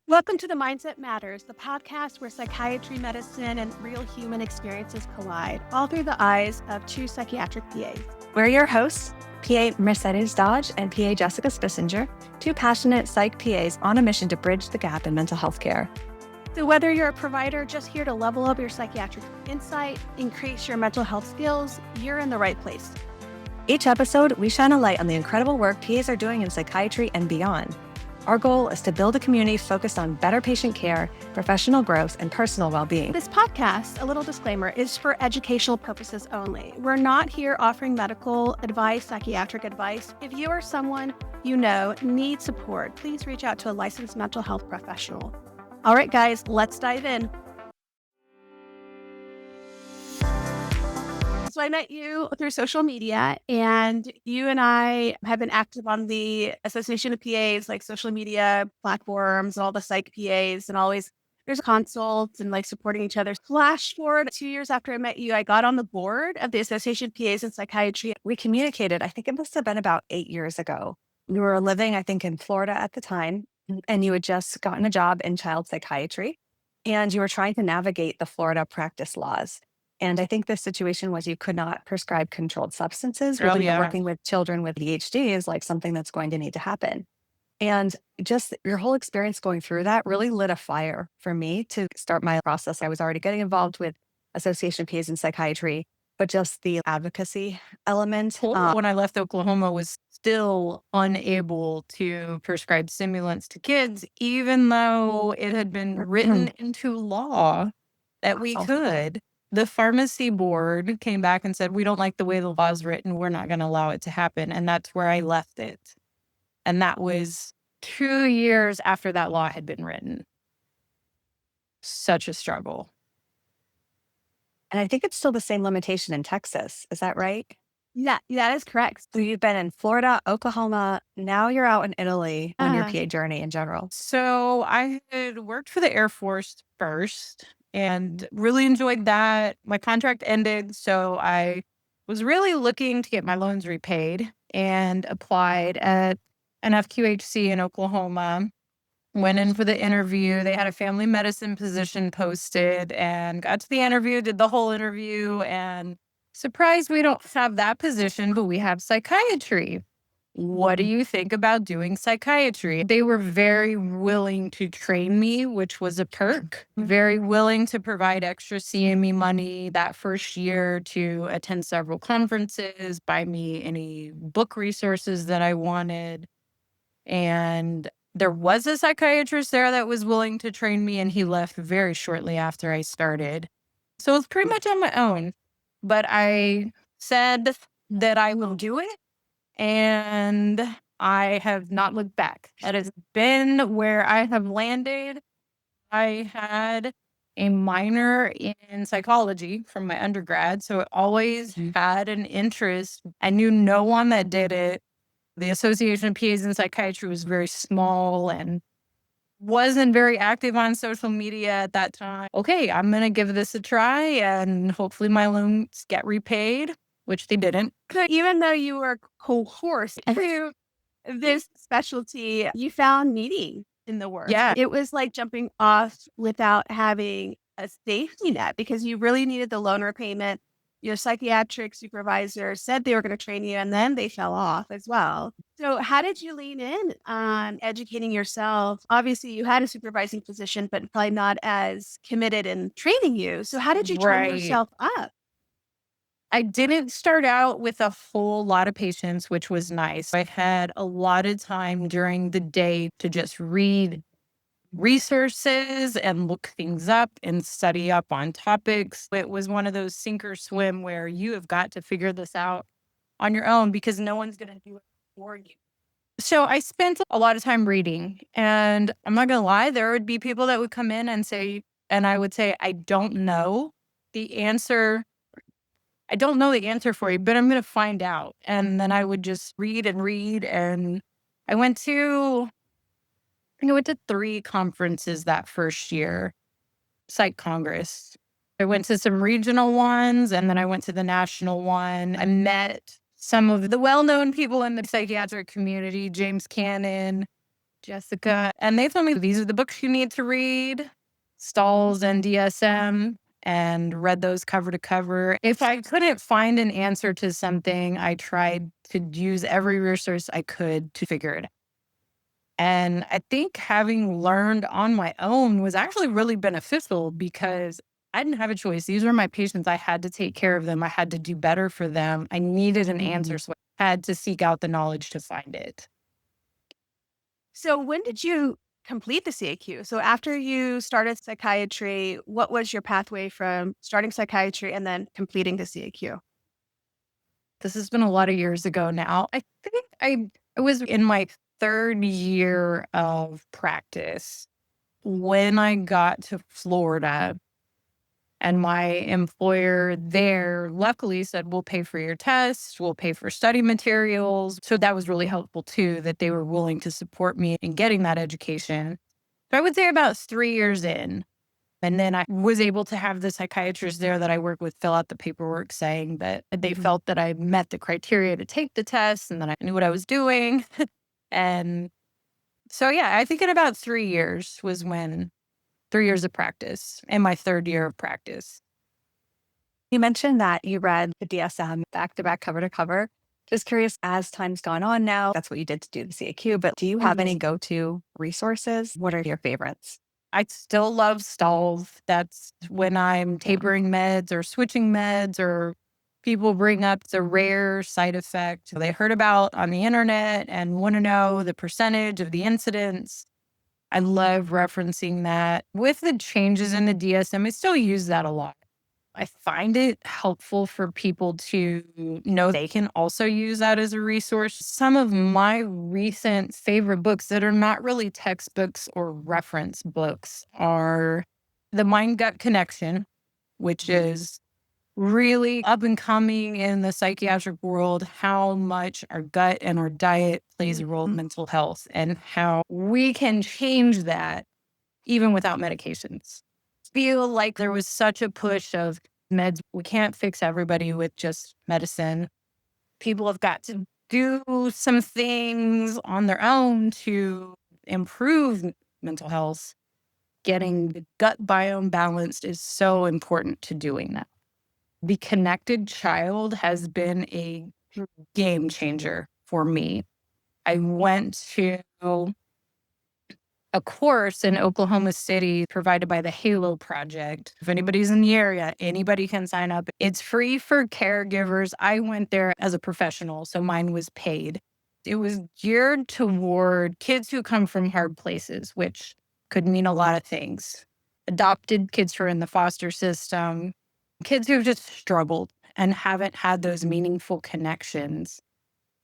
Welcome to the Mindset Matters, the podcast where psychiatry, medicine, and real human experiences collide, all through the eyes of two psychiatric PAs. We're your hosts, PA Mercedes Dodge and PA Jessica Spissinger, two passionate psych PAs on a mission to bridge the gap in mental health care. So whether you're a provider just here to level up your psychiatric insight, increase your mental health skills, you're in the right place. Each episode, we shine a light on the incredible work PAs are doing in psychiatry and beyond. Our goal is to build a community focused on better patient care, professional growth, and personal well-being. This podcast, a little disclaimer, is for educational purposes only. We're not here offering medical advice, psychiatric advice. If you or someone you know needs support, please reach out to a licensed mental health professional. All right, guys, let's dive in. So I met you through social media, and you and I have been active on the Association of PAs, like social media platforms and all the psych PAs, and always there's consults and like supporting each other. Flash forward 2 years after I met you, I got on the board of the Association of PAs in Psychiatry. We communicated, I think it must have been about 8 years ago. You were living, I think, in Florida at the time, and you had just gotten a job in child psychiatry, and you were trying to navigate the Florida practice laws. And I think the situation was you could not prescribe controlled substances. Oh, yeah. Working with children with ADHD is like something that's going to need to happen. And just your whole experience going through that really lit a fire for me to start my process. I was already getting involved with Association of PAs in Psychiatry, but just the advocacy element. When I left Oklahoma, was still unable to prescribe stimulants to kids, even though it had been written into law that we could. The pharmacy board came back and said, we don't like the way the law is written. We're not going to allow it to happen. And that's where I left it. And that was 2 years after that law had been written. Such a struggle. And I think it's still the same limitation in Texas. Is that right? Yeah, that is correct. So you've been in Florida, Oklahoma. Now you're out in Italy on your PA journey in general. So I had worked for the Air Force first and really enjoyed that. My contract ended, so I was really looking to get my loans repaid and applied at an FQHC in Oklahoma. Went in for the interview. They had a family medicine position posted and got to the interview, did the whole interview, and surprised we don't have that position, but we have psychiatry. What do you think about doing psychiatry? They were very willing to train me, which was a perk. Very willing to provide extra CME money that first year to attend several conferences, buy me any book resources that I wanted. And there was a psychiatrist there that was willing to train me, and he left very shortly after I started. So it was pretty much on my own. But I said that I will do it. And I have not looked back. That has been where I have landed. I had a minor in psychology from my undergrad, so I always had an interest. I knew no one that did it. The Association of PAs in Psychiatry was very small and wasn't very active on social media at that time. Okay, I'm going to give this a try, and hopefully my loans get repaid, which they didn't. So even though you were coerced through this specialty, you found meaning in the work. Yeah. It was like jumping off without having a safety net because you really needed the loan repayment. Your psychiatric supervisor said they were going to train you, and then they fell off as well. So how did you lean in on educating yourself? Obviously, you had a supervising position, but probably not as committed in training you. So how did you train yourself up? I didn't start out with a whole lot of patients, which was nice. I had a lot of time during the day to just read resources and look things up and study up on topics. It was one of those sink or swim where you have got to figure this out on your own because no one's going to do it for you. So I spent a lot of time reading, and I'm not going to lie, there would be people that would come in and say, and I would say, I don't know the answer. I don't know the answer for you, but I'm going to find out. And then I would just read. And I went to 3 conferences that first year, Psych Congress. I went to some regional ones, and then I went to the national one. I met some of the well-known people in the psychiatric community, James Cannon, Jessica. And they told me these are the books you need to read, Stalls and DSM, and read those cover to cover. If I couldn't find an answer to something, I tried to use every resource I could to figure it out. And I think having learned on my own was actually really beneficial because I didn't have a choice. These were my patients. I had to take care of them. I had to do better for them. I needed an answer. So I had to seek out the knowledge to find it. So when did you complete the CAQ? So after you started psychiatry, what was your pathway from starting psychiatry and then completing the CAQ? This has been a lot of years ago now. I think I was in my third year of practice when I got to Florida. And my employer there luckily said, we'll pay for your tests, we'll pay for study materials. So that was really helpful too, that they were willing to support me in getting that education. So I would say about 3 years in. And then I was able to have the psychiatrist there that I work with fill out the paperwork saying that they felt that I met the criteria to take the test and that I knew what I was doing. And so, yeah, I think in about 3 years was when 3 years of practice and my third year of practice. You mentioned that you read the DSM back to back, cover to cover. Just curious, as time's gone on now, that's what you did to do the CAQ, but do you have any go to resources? What are your favorites? I still love stalls. That's when I'm tapering meds or switching meds or people bring up the rare side effect they heard about on the internet and want to know the percentage of the incidents. I love referencing that. With the changes in the DSM, I still use that a lot. I find it helpful for people to know they can also use that as a resource. Some of my recent favorite books that are not really textbooks or reference books are The Mind Gut Connection, which is really up and coming in the psychiatric world, how much our gut and our diet plays a role in mental health and how we can change that even without medications. Feel like there was such a push of meds. We can't fix everybody with just medicine. People have got to do some things on their own to improve mental health. Getting the gut biome balanced is so important to doing that. The Connected Child has been a game changer for me. I went to a course in Oklahoma City provided by the Halo Project. If anybody's in the area, anybody can sign up. It's free for caregivers. I went there as a professional, so mine was paid. It was geared toward kids who come from hard places, which could mean a lot of things. Adopted kids who are in the foster system, kids who've just struggled and haven't had those meaningful connections.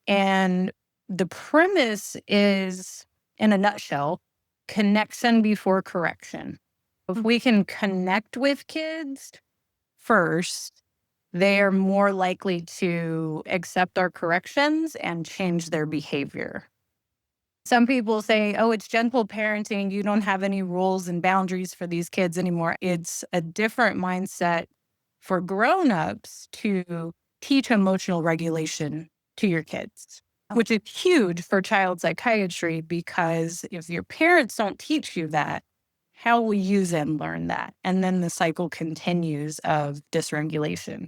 And the premise is, in a nutshell, connection before correction. If we can connect with kids first, they are more likely to accept our corrections and change their behavior. Some people say, oh, it's gentle parenting. You don't have any rules and boundaries for these kids anymore. It's a different mindset for grown-ups to teach emotional regulation to your kids, which is huge for child psychiatry because if your parents don't teach you that, how will you then learn that? And then the cycle continues of dysregulation.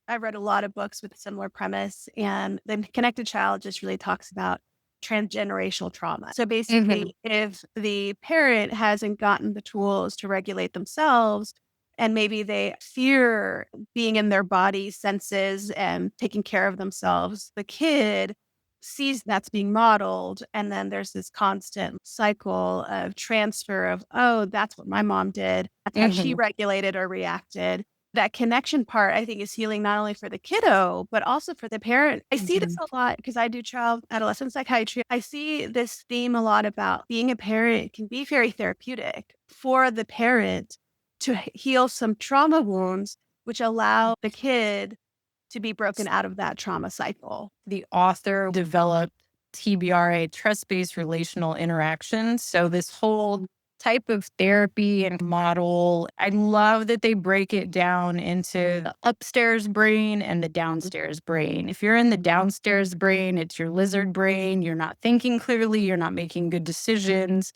I've read a lot of books with a similar premise, and the Connected Child just really talks about transgenerational trauma. So basically, if the parent hasn't gotten the tools to regulate themselves, and maybe they fear being in their body senses and taking care of themselves, the kid sees that's being modeled. And then there's this constant cycle of transfer of, oh, that's what my mom did. That's how she regulated or reacted. That connection part, I think, is healing not only for the kiddo, but also for the parent. I see this a lot because I do child adolescent psychiatry. I see this theme a lot about being a parent can be very therapeutic for the parent to heal some trauma wounds, which allow the kid to be broken out of that trauma cycle. The author developed TBRA, trust-based relational interactions. So this whole type of therapy and model, I love that they break it down into the upstairs brain and the downstairs brain. If you're in the downstairs brain, it's your lizard brain. You're not thinking clearly. You're not making good decisions.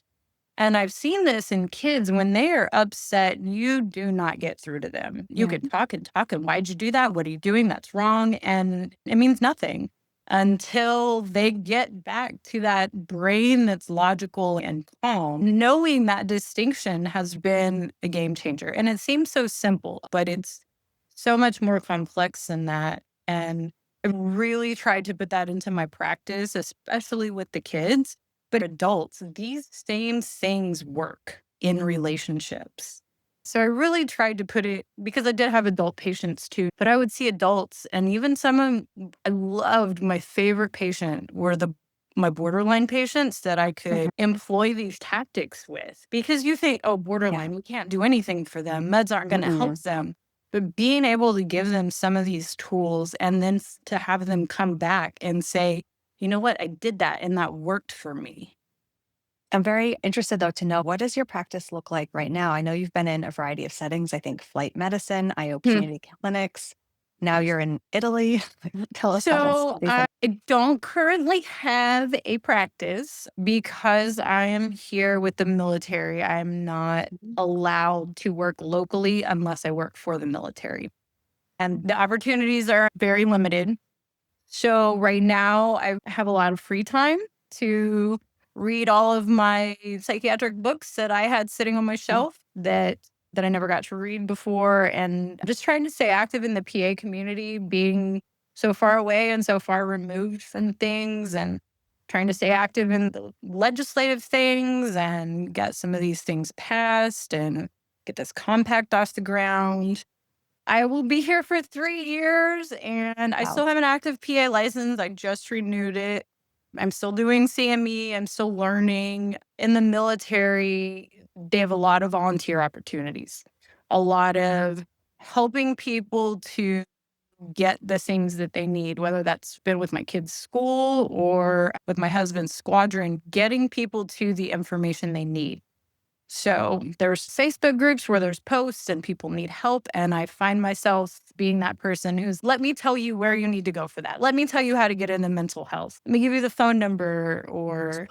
And I've seen this in kids when they are upset, you do not get through to them. You Yeah. can talk and talk. And why'd you do that? What are you doing? That's wrong. And it means nothing until they get back to that brain that's logical and calm. Knowing that distinction has been a game changer. And it seems so simple, but it's so much more complex than that. And I really tried to put that into my practice, especially with the kids. But adults, these same things work in relationships. So I really tried to put it, because I did have adult patients too, but I would see adults, and even some of them, I loved, my favorite patient were my borderline patients that I could employ these tactics with. Because you think, oh, borderline, we can't do anything for them. Meds aren't going to help them. But being able to give them some of these tools and then to have them come back and say, you know what, I did that and that worked for me. I'm very interested, though, to know, what does your practice look like right now? I know you've been in a variety of settings, I think flight medicine, IO community clinics. Now you're in Italy. Tell us about So this. I don't currently have a practice because I am here with the military. I'm not allowed to work locally unless I work for the military. And the opportunities are very limited. So right now I have a lot of free time to read all of my psychiatric books that I had sitting on my shelf that I never got to read before. And I'm just trying to stay active in the PA community, being so far away and so far removed from things, and trying to stay active in the legislative things and get some of these things passed and get this compact off the ground. I will be here for 3 years, and I still Wow. have an active PA license. I just renewed it. I'm still doing CME. I'm still learning. In the military, they have a lot of volunteer opportunities, a lot of helping people to get the things that they need, whether that's been with my kids' school or with my husband's squadron, getting people to the information they need. So there's Facebook groups where there's posts and people need help. And I find myself being that person who's, let me tell you where you need to go for that. Let me tell you how to get into mental health. Let me give you the phone number, or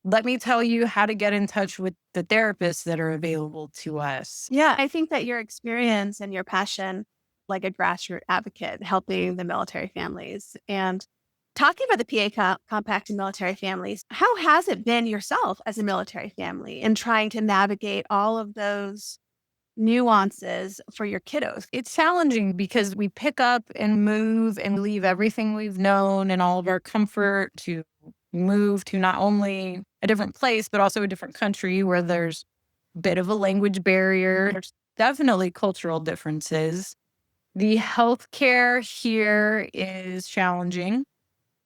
let me tell you how to get in touch with the therapists that are available to us. Yeah, I think that your experience and your passion, like a grassroots advocate, helping the military families and talking about the compact and military families, how has it been yourself as a military family in trying to navigate all of those nuances for your kiddos? It's challenging because we pick up and move and leave everything we've known and all of our comfort to move to not only a different place, but also a different country where there's a bit of a language barrier. There's definitely cultural differences. The healthcare here is challenging.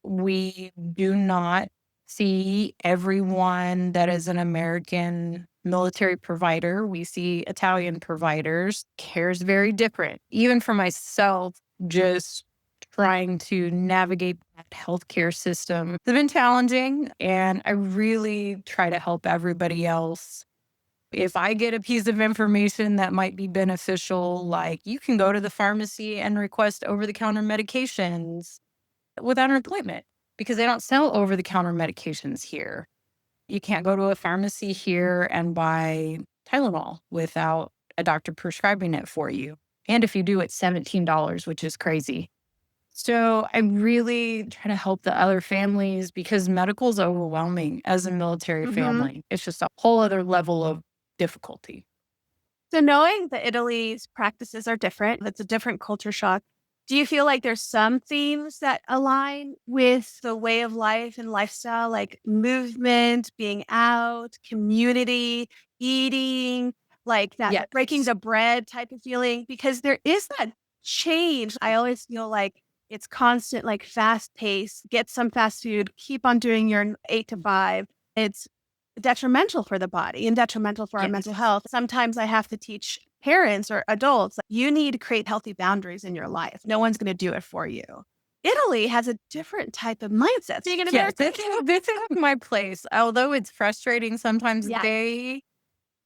We do not see everyone that is an American military provider. We see Italian providers. Care is very different. Even for myself, just trying to navigate that healthcare system has been challenging. And I really try to help everybody else. If I get a piece of information that might be beneficial, like you can go to the pharmacy and request over-the-counter medications without an appointment, because they don't sell over-the-counter medications here. You can't go to a pharmacy here and buy Tylenol without a doctor prescribing it for you. And if you do, it's $17, which is crazy. So I really try to help the other families because medical is overwhelming as a military family. It's just a whole other level of difficulty. So knowing that Italy's practices are different, that's a different culture shock. Do you feel like there's some themes that align with the way of life and lifestyle, like movement, being out, community, eating, like that breaking the bread type of feeling? Because there is that change. I always feel like it's constant, like fast pace, get some fast food, keep on doing your 8 to 5. It's detrimental for the body and detrimental for our mental health. Sometimes I have to teach parents or adults, like, you need to create healthy boundaries in your life. No one's going to do it for you. Italy has a different type of mindset. Being an Yes, American. this is my place. Although it's frustrating sometimes, Yeah. they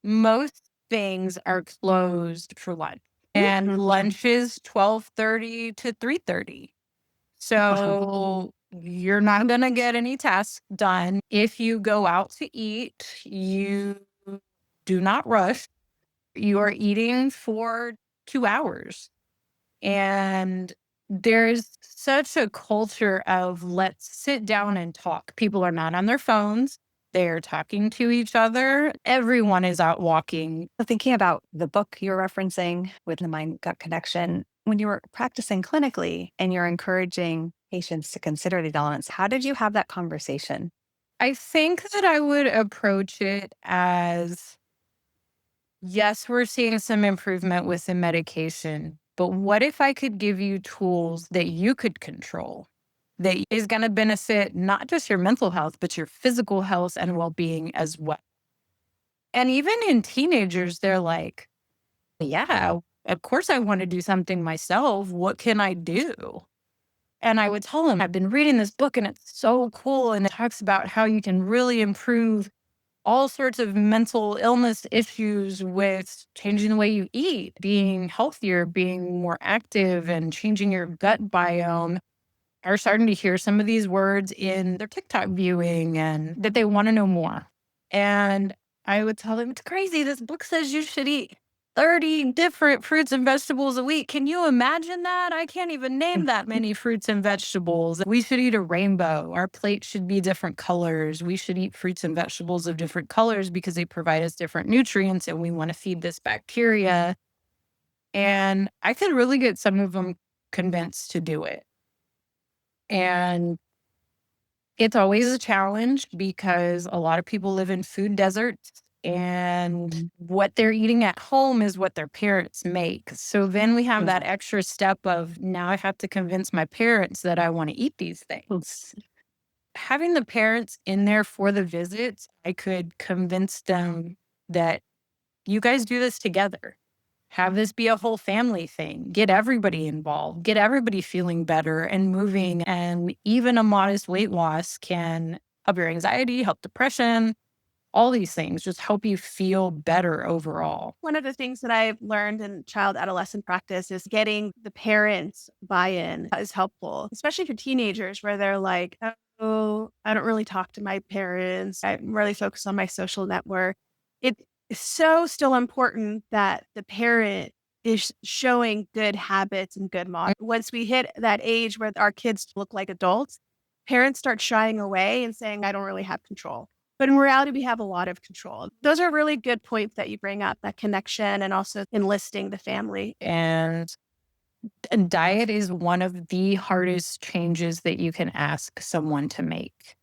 Most things are closed for lunch, and lunch is 12:30 to 3:30. So you're not going to get any tasks done. If you go out to eat, you do not rush. You are eating for 2 hours. And there's such a culture of let's sit down and talk. People are not on their phones. They're talking to each other. Everyone is out walking. So thinking about the book you're referencing with the mind gut connection, when you were practicing clinically and you're encouraging patients to consider these elements, how did you have that conversation? I think that I would approach it as yes, we're seeing some improvement with the medication, but what if I could give you tools that you could control that is going to benefit not just your mental health, but your physical health and well being as well? And even in teenagers, they're like, yeah, of course I want to do something myself. What can I do? And I would tell them, I've been reading this book and it's so cool. And it talks about how you can really improve all sorts of mental illness issues with changing the way you eat, being healthier, being more active, and changing your gut biome. Are starting to hear some of these words in their TikTok viewing and that they want to know more. And I would tell them, it's crazy. This book says you should eat 30 different fruits and vegetables a week. Can you imagine that? I can't even name that many fruits and vegetables. We should eat a rainbow. Our plate should be different colors. We should eat fruits and vegetables of different colors because they provide us different nutrients and we want to feed this bacteria. And I could really get some of them convinced to do it. And it's always a challenge because a lot of people live in food deserts and what they're eating at home is what their parents make. So then we have that extra step of now I have to convince my parents that I want to eat these things. Having the parents in there for the visits, I could convince them that you guys do this together. Have this be a whole family thing. Get everybody involved. Get everybody feeling better and moving. And even a modest weight loss can help your anxiety, help depression, all these things just help you feel better overall. One of the things that I've learned in child adolescent practice is getting the parents' buy-in is helpful, especially for teenagers where they're like, oh, I don't really talk to my parents. I'm really focused on my social network. It is so still important that the parent is showing good habits and good models. Once we hit that age where our kids look like adults, parents start shying away and saying, I don't really have control. But in reality, we have a lot of control. Those are really good points that you bring up, that connection and also enlisting the family. And diet is one of the hardest changes that you can ask someone to make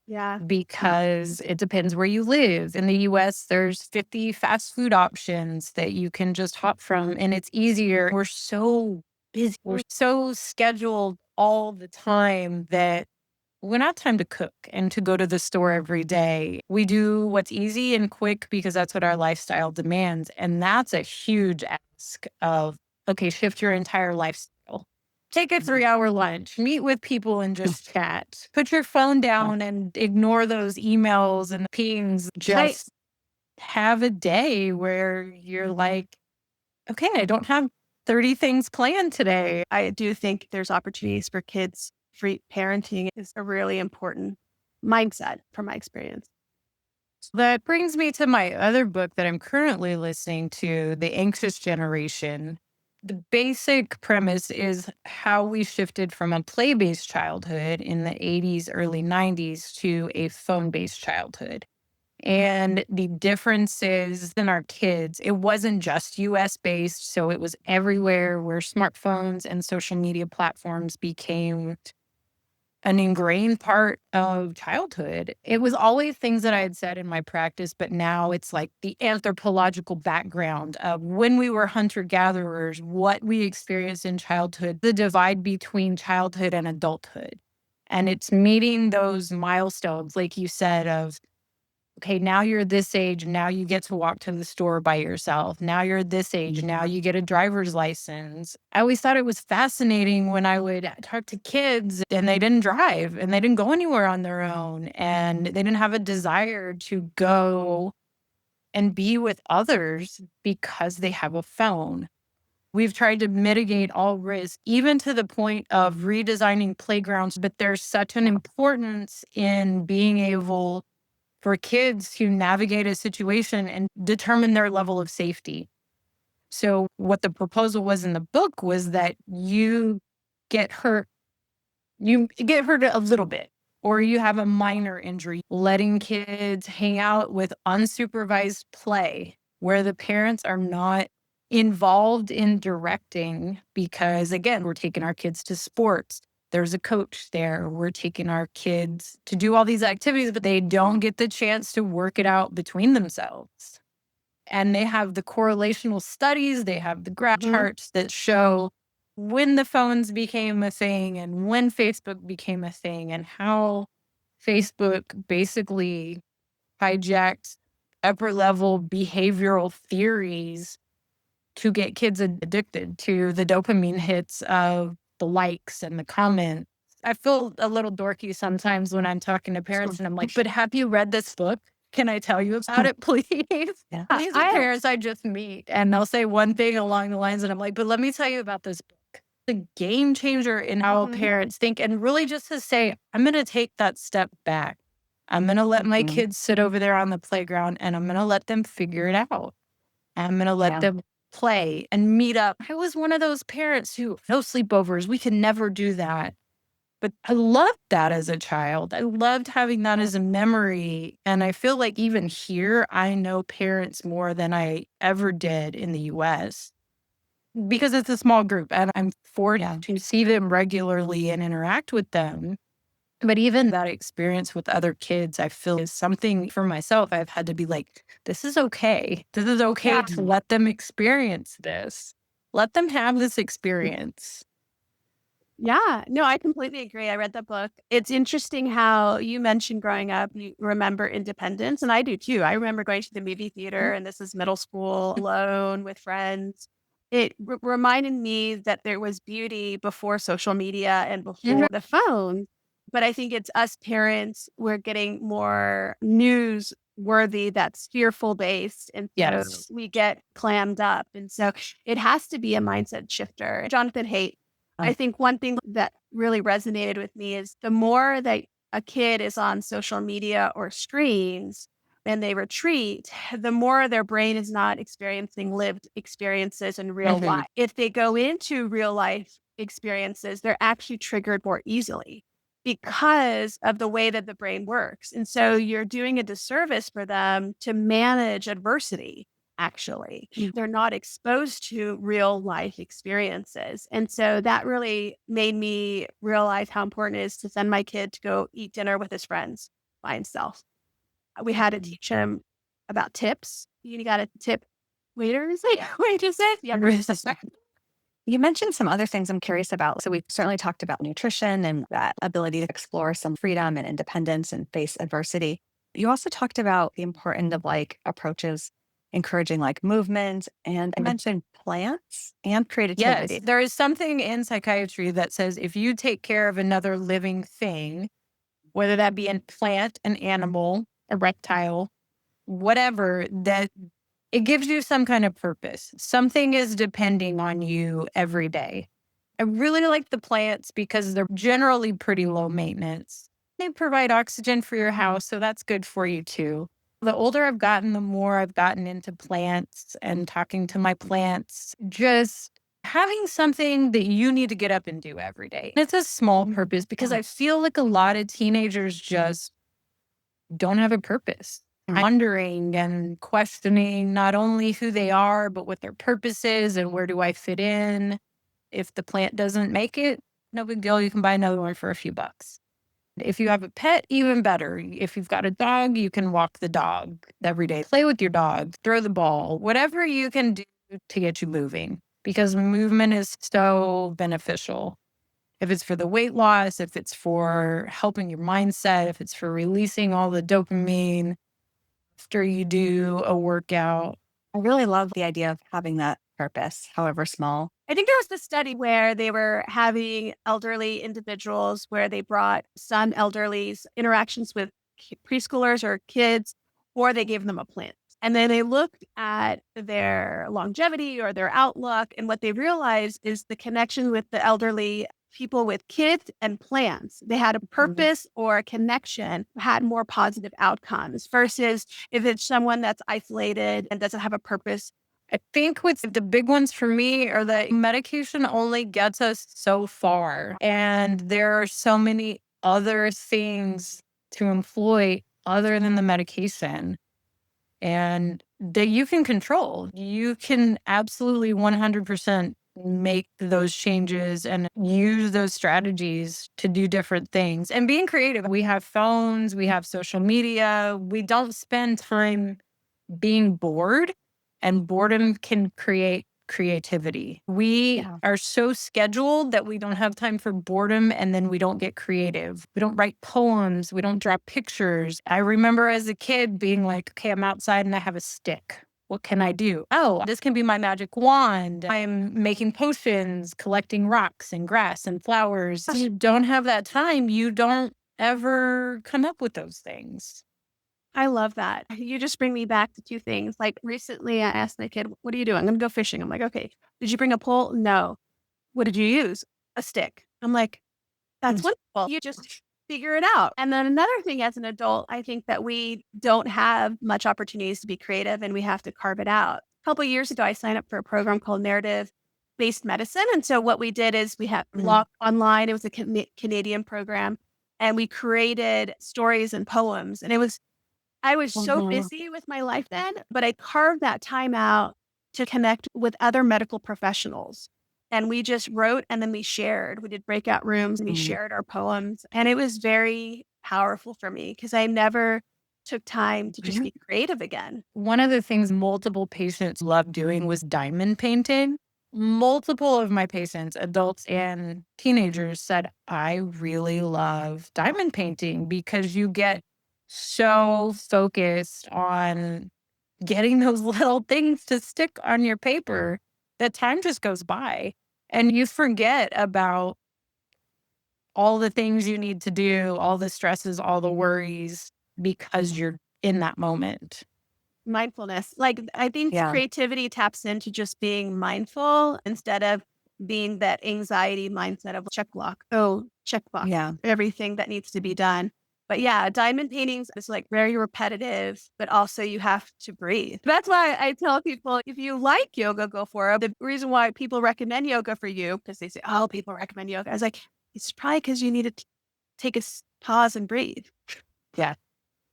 Yeah. because it depends where you live. In the US, there's 50 fast food options that you can just hop from, and it's easier. We're so busy. We're so scheduled all the time that we don't have time to cook and to go to the store every day. We do what's easy and quick because that's what our lifestyle demands. And that's a huge ask of, okay, shift your entire lifestyle. Take a 3-hour lunch, meet with people and just chat. Put your phone down and ignore those emails and pings. Just have a day where you're like, okay, I don't have 30 things planned today. I do think there's opportunities for kids. Free parenting is a really important mindset from my experience. That brings me to my other book that I'm currently listening to, The Anxious Generation. The basic premise is how we shifted from a play-based childhood in the 80s, early 90s to a phone-based childhood. And the differences in our kids, it wasn't just US based, so it was everywhere where smartphones and social media platforms became an ingrained part of childhood. It was always things that I had said in my practice, but now it's like the anthropological background of when we were hunter gatherers, what we experienced in childhood, the divide between childhood and adulthood. And it's meeting those milestones, like you said, of okay, now you're this age, now you get to walk to the store by yourself. Now you're this age, now you get a driver's license. I always thought it was fascinating when I would talk to kids and they didn't drive and they didn't go anywhere on their own and they didn't have a desire to go and be with others because they have a phone. We've tried to mitigate all risk, even to the point of redesigning playgrounds, but there's such an importance in being able for kids to navigate a situation and determine their level of safety. So what the proposal was in the book was that get hurt, you get hurt a little bit, or you have a minor injury, letting kids hang out with unsupervised play where the parents are not involved in directing because, again, we're taking our kids to sports. There's a coach there. We're taking our kids to do all these activities, but they don't get the chance to work it out between themselves. And they have the correlational studies, they have the graph charts that show when the phones became a thing and when Facebook became a thing and how Facebook basically hijacked upper level behavioral theories to get kids addicted to the dopamine hits of the likes and the comments. I feel a little dorky sometimes when I'm talking to parents and I'm like, but have you read this book? Can I tell you about it, please? Yeah. These are parents I just meet and they'll say one thing along the lines and I'm like, but let me tell you about this book. The game changer in how parents think, and really just to say, I'm going to take that step back. I'm going to let my kids sit over there on the playground and I'm going to let them figure it out. I'm going to let them play and meet up. I was one of those parents who, no sleepovers, we could never do that. But I loved that as a child. I loved having that as a memory. And I feel like even here, I know parents more than I ever did in the US because it's a small group and I'm fortunate to see them regularly and interact with them. But even that experience with other kids, I feel is something for myself. I've had to be like, this is okay. This is okay to let them experience this. Let them have this experience. Yeah, no, I completely agree. I read the book. It's interesting how you mentioned growing up, you remember independence, and I do too. I remember going to the movie theater, and this is middle school, alone with friends. It reminded me that there was beauty before social media and before the phone. But I think it's us parents, we're getting more news worthy that's fearful based. And so we get clammed up. And so it has to be a mindset shifter. Jonathan Haidt, I think one thing that really resonated with me is the more that a kid is on social media or screens and they retreat, the more their brain is not experiencing lived experiences in real life. If they go into real life experiences, they're actually triggered more easily because of the way that the brain works. And so you're doing a disservice for them to manage adversity. Actually, they're not exposed to real life experiences. And so that really made me realize how important it is to send my kid to go eat dinner with his friends by himself. We had to teach him about tips. You got to tip waiters, waitresses. You mentioned some other things I'm curious about. So we've certainly talked about nutrition and that ability to explore some freedom and independence and face adversity. You also talked about the importance of like approaches encouraging like movement, and I mentioned plants and creativity. Yes, there is something in psychiatry that says if you take care of another living thing, whether that be a plant, an animal, a reptile, whatever, that it gives you some kind of purpose. Something is depending on you every day. I really like the plants because they're generally pretty low maintenance. They provide oxygen for your house, so that's good for you too. The older I've gotten, the more I've gotten into plants and talking to my plants, just having something that you need to get up and do every day. It's a small purpose because I feel like a lot of teenagers just don't have a purpose. Wondering and questioning not only who they are, but what their purpose is and where do I fit in. If the plant doesn't make it, no big deal. You can buy another one for a few bucks. If you have a pet, even better. If you've got a dog, you can walk the dog every day. Play with your dog, throw the ball, whatever you can do to get you moving, because movement is so beneficial. If it's for the weight loss, if it's for helping your mindset, if it's for releasing all the dopamine after you do a workout. I really love the idea of having that purpose, however small. I think there was this study where they were having elderly individuals where they brought some elderly's interactions with preschoolers or kids, or they gave them a plant. And then they looked at their longevity or their outlook. And what they realized is the connection with the elderly people with kids and plants. They had a purpose or a connection, had more positive outcomes versus if it's someone that's isolated and doesn't have a purpose. I think what's the big ones for me are that medication only gets us so far. And there are so many other things to employ other than the medication and that you can control. You can absolutely 100% make those changes and use those strategies to do different things and being creative. We have phones, we have social media. We don't spend time being bored, and boredom can create creativity. We are so scheduled that we don't have time for boredom, and then we don't get creative. We don't write poems. We don't draw pictures. I remember as a kid being like, okay, I'm outside and I have a stick. What can I do? Oh, this can be my magic wand. I'm making potions, collecting rocks and grass and flowers. If you don't have that time, you don't ever come up with those things. I love that. You just bring me back to two things. Like recently, I asked my kid, "What are you doing?" I'm going to go fishing. I'm like, "Okay. Did you bring a pole?" No. What did you use? A stick. I'm like, that's wonderful. You just figure it out. And then another thing as an adult, I think that we don't have much opportunities to be creative and we have to carve it out. A couple of years ago, I signed up for a program called narrative based medicine. And so what we did is we had block online. It was a Canadian program and we created stories and poems. And I was so busy with my life then, but I carved that time out to connect with other medical professionals. And we just wrote and then we shared. We did breakout rooms and we shared our poems. And it was very powerful for me because I never took time to just be creative again. One of the things multiple patients loved doing was diamond painting. Multiple of my patients, adults and teenagers, said, I really love diamond painting because you get so focused on getting those little things to stick on your paper that time just goes by and you forget about all the things you need to do, all the stresses, all the worries because you're in that moment. Mindfulness. Like, I think creativity taps into just being mindful instead of being that anxiety mindset of check block. Oh, check box. Everything that needs to be done. But yeah, diamond paintings is like very repetitive, but also you have to breathe. That's why I tell people if you like yoga, go for it. The reason why people recommend yoga for you, because they say, oh, people recommend yoga. I was like, it's probably because you need to take a pause and breathe. Yeah.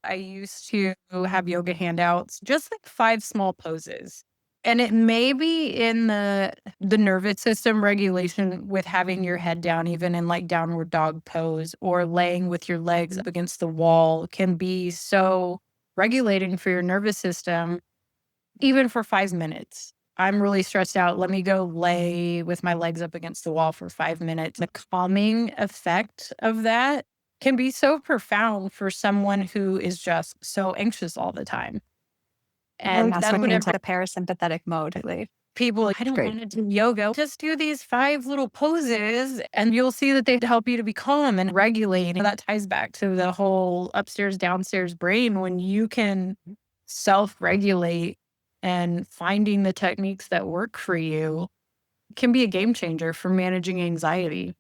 I used to have yoga handouts, just like 5 small poses. And it may be in the nervous system regulation with having your head down, even in like downward dog pose or laying with your legs up against the wall can be so regulating for your nervous system, even for 5 minutes. I'm really stressed out. Let me go lay with my legs up against the wall for 5 minutes. The calming effect of that can be so profound for someone who is just so anxious all the time. And that's when you're into the parasympathetic mode. People like, I don't want to do yoga. Just do these 5 little poses and you'll see that they help you to be calm and regulate. And that ties back to the whole upstairs, downstairs brain when you can self-regulate and finding the techniques that work for you can be a game changer for managing anxiety.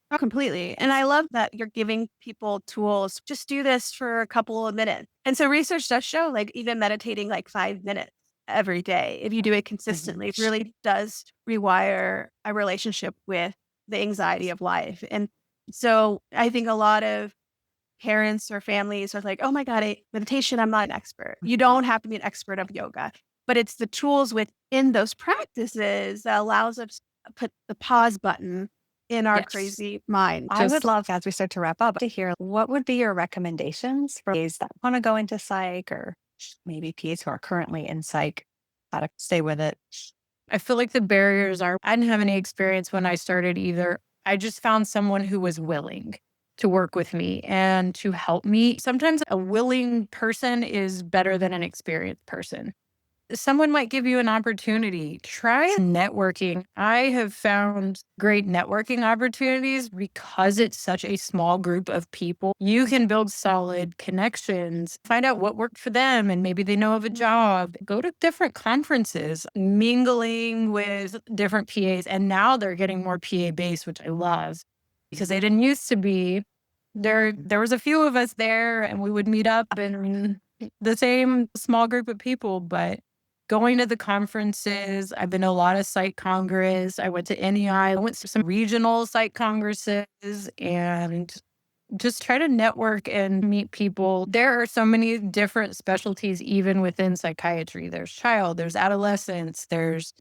Oh, completely. And I love that you're giving people tools. Just do this for a couple of minutes. And so research does show like even meditating like 5 minutes every day, if you do it consistently, really does rewire a relationship with the anxiety of life. And so I think a lot of parents or families are like, oh my God, meditation, I'm not an expert. You don't have to be an expert of yoga, but it's the tools within those practices that allows us to put the pause button in our crazy mind. I would love, as we start to wrap up, to hear what would be your recommendations for PAs that want to go into psych or maybe PAs who are currently in psych, how to stay with it. I feel like the barriers are, I didn't have any experience when I started either. I just found someone who was willing to work with me and to help me. Sometimes a willing person is better than an experienced person. someone might give you an opportunity. Try networking. I have found great networking opportunities because it's such a small group of people. You can build solid connections, find out what worked for them, and maybe they know of a job. Go to different conferences, mingling with different PAs. And now they're getting more PA based, which I love because they didn't used to be. There was a few of us there and we would meet up in the same small group of people, but going to the conferences, I've been to a lot of Psych Congress. I went to NEI. I went to some regional Psych Congresses and just try to network and meet people. There are so many different specialties, even within psychiatry. There's child, there's adolescents, there's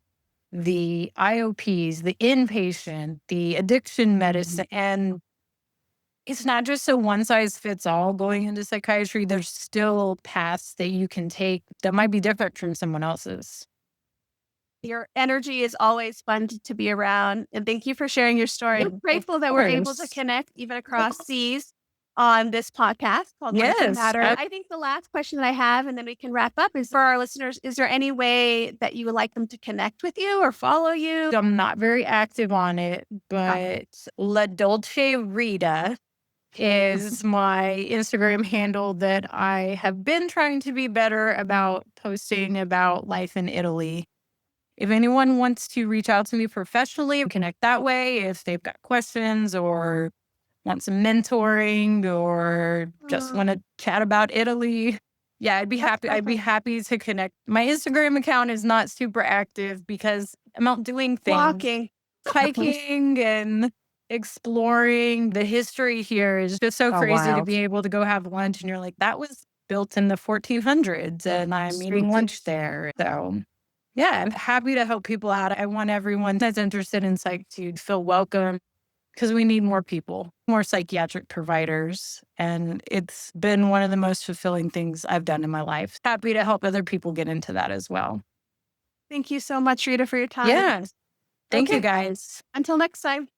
the IOPs, the inpatient, the addiction medicine. And it's not just a one size fits all going into psychiatry. There's still paths that you can take that might be different from someone else's. Your energy is always fun to be around. And thank you for sharing your story. I'm grateful that we're able to connect even across seas on this podcast called Life That Yes. Matter. I think the last question that I have, and then we can wrap up, is for our listeners, is there any way that you would like them to connect with you or follow you? I'm not very active on it, but La Dolce Rita is my Instagram handle that I have been trying to be better about posting about life in Italy. If anyone wants to reach out to me professionally, connect that way if they've got questions or want some mentoring or just want to chat about Italy. Yeah, I'd be happy. I'd be happy to connect. My Instagram account is not super active because I'm out doing things, Walking. hiking and exploring. The history here is just so crazy to be able to go have lunch and you're like, that was built in the 1400s and I'm eating lunch there. So yeah, I'm happy to help people out. I want everyone that's interested in psych to feel welcome because we need more people, more psychiatric providers. And it's been one of the most fulfilling things I've done in my life. Happy to help other people get into that as well. Thank you so much, Rita, for your time. Yeah. Thank you Okay. guys. Until next time.